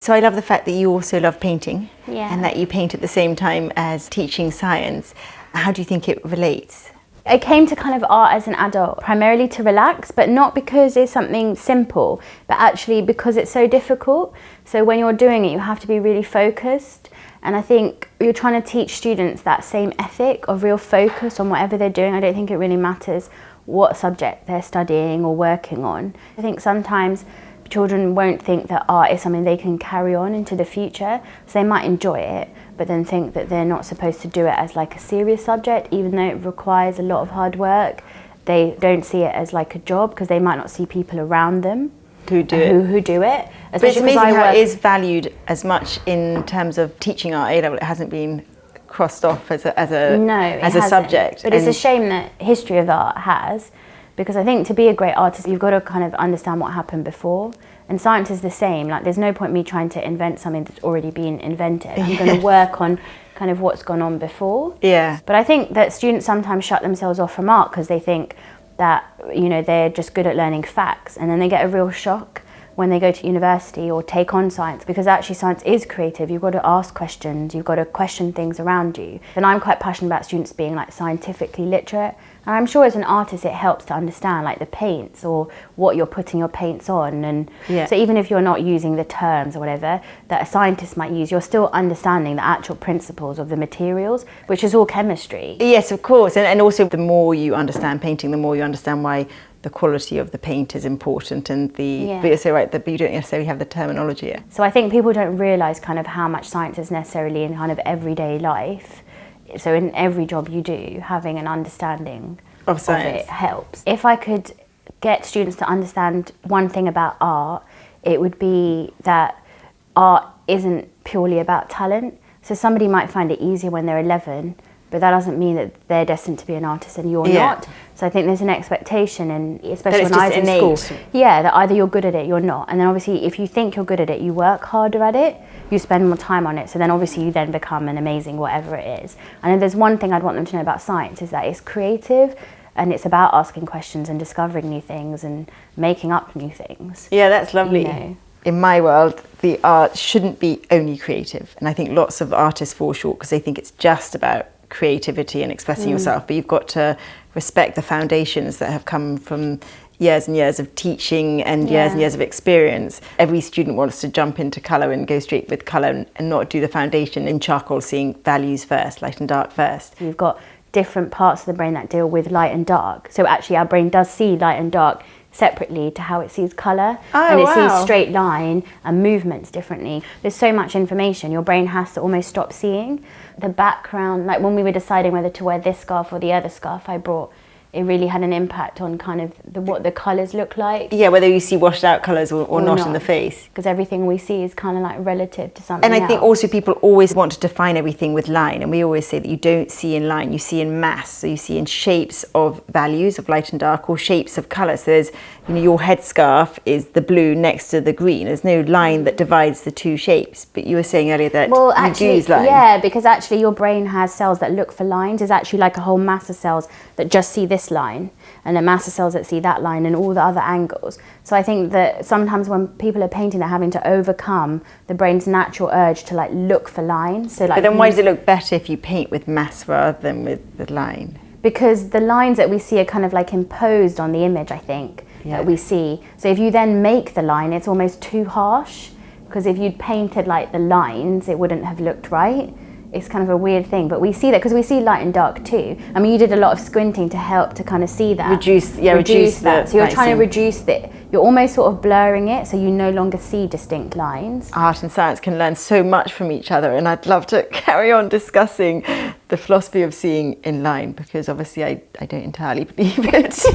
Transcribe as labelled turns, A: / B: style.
A: So I love the fact that you also love painting,
B: Yeah.
A: and that you paint at the same time as teaching science. How do you think it relates?
B: I came to kind of art as an adult primarily to relax, but not because it's something simple, but actually because it's so difficult. So when you're doing it, you have to be really focused. And I think you're trying to teach students that same ethic of real focus on whatever they're doing. I don't think it really matters what subject they're studying or working on. I think sometimes children won't think that art is something they can carry on into the future, so they might enjoy it, but then think that they're not supposed to do it as like a serious subject, even though it requires a lot of hard work. They don't see it as like a job because they might not see people around them who do it.
A: But it's amazing how it is valued as much in terms of teaching art A-level. It hasn't been crossed off as a subject.
B: But it's a shame that history of art has, because I think to be a great artist, you've got to kind of understand what happened before. And science is the same. Like, there's no point me trying to invent something that's already been invented. I'm going to work on kind of what's gone on before.
A: Yeah.
B: But I think that students sometimes shut themselves off from art because they think that, you know, they're just good at learning facts, and then they get a real shock when they go to university or take on science, because actually science is creative. You've got to ask questions, you've got to question things around you. And I'm quite passionate about students being like scientifically literate. And I'm sure as an artist it helps to understand like the paints or what you're putting your paints on. And so even if you're not using the terms or whatever that a scientist might use, you're still understanding the actual principles of the materials, which is all chemistry.
A: Yes, of course. And also the more you understand painting, the more you understand why the quality of the paint is important, and but you're so right, that you don't necessarily have the terminology yet.
B: So I think people don't realise kind of how much science is necessarily in kind of everyday life. So in every job you do, having an understanding
A: of science
B: it helps. If I could get students to understand one thing about art, it would be that art isn't purely about talent. So somebody might find it easier when they're 11, but that doesn't mean that they're destined to be an artist and you're not. So I think there's an expectation, and especially when I was in school, that either you're good at it, you're not. And then obviously if you think you're good at it, you work harder at it, you spend more time on it, so then obviously you then become an amazing whatever it is. And if there's one thing I'd want them to know about science, is that it's creative, and it's about asking questions and discovering new things and making up new things.
A: Yeah, that's lovely.
B: You know?
A: In my world, the art shouldn't be only creative. And I think lots of artists fall short because they think it's just about creativity and expressing yourself, but you've got to respect the foundations that have come from years and years of teaching and years of experience. Every student wants to jump into colour and go straight with colour and not do the foundation in charcoal, seeing values first, light and dark first.
B: You've got different parts of the brain that deal with light and dark. So actually our brain does see light and dark separately to how it sees colour, and it sees straight line and movements differently. There's so much information, your brain has to almost stop seeing. The background, like when we were deciding whether to wear this scarf or the other scarf I brought, it really had an impact on kind of what the colours look like.
A: Yeah, whether you see washed out colours or not in the face.
B: Because everything we see is kind of like relative to something
A: And I think also people always want to define everything with line, and we always say that you don't see in line, you see in mass. So you see in shapes of values of light and dark, or shapes of colour. So there's, you know, your headscarf is the blue next to the green. There's no line that divides the two shapes. But you were saying earlier that you do use line.
B: Yeah, because actually your brain has cells that look for lines. There's actually like a whole mass of cells that just see this line, and a mass of cells that see that line and all the other angles. So I think that sometimes when people are painting, they're having to overcome the brain's natural urge to like look for lines. So like,
A: but then why does it look better if you paint with mass rather than with the line?
B: Because the lines that we see are kind of like imposed on the image, I think, that we see. So if you then make the line, it's almost too harsh, because if you'd painted like the lines, it wouldn't have looked right. It's kind of a weird thing, but we see that because we see light and dark too. I mean, you did a lot of squinting to help to kind of see that.
A: Reduce that.
B: So you're trying to reduce it. You're almost sort of blurring it, so you no longer see distinct lines.
A: Art and science can learn so much from each other, and I'd love to carry on discussing the philosophy of seeing in line, because obviously I don't entirely believe it.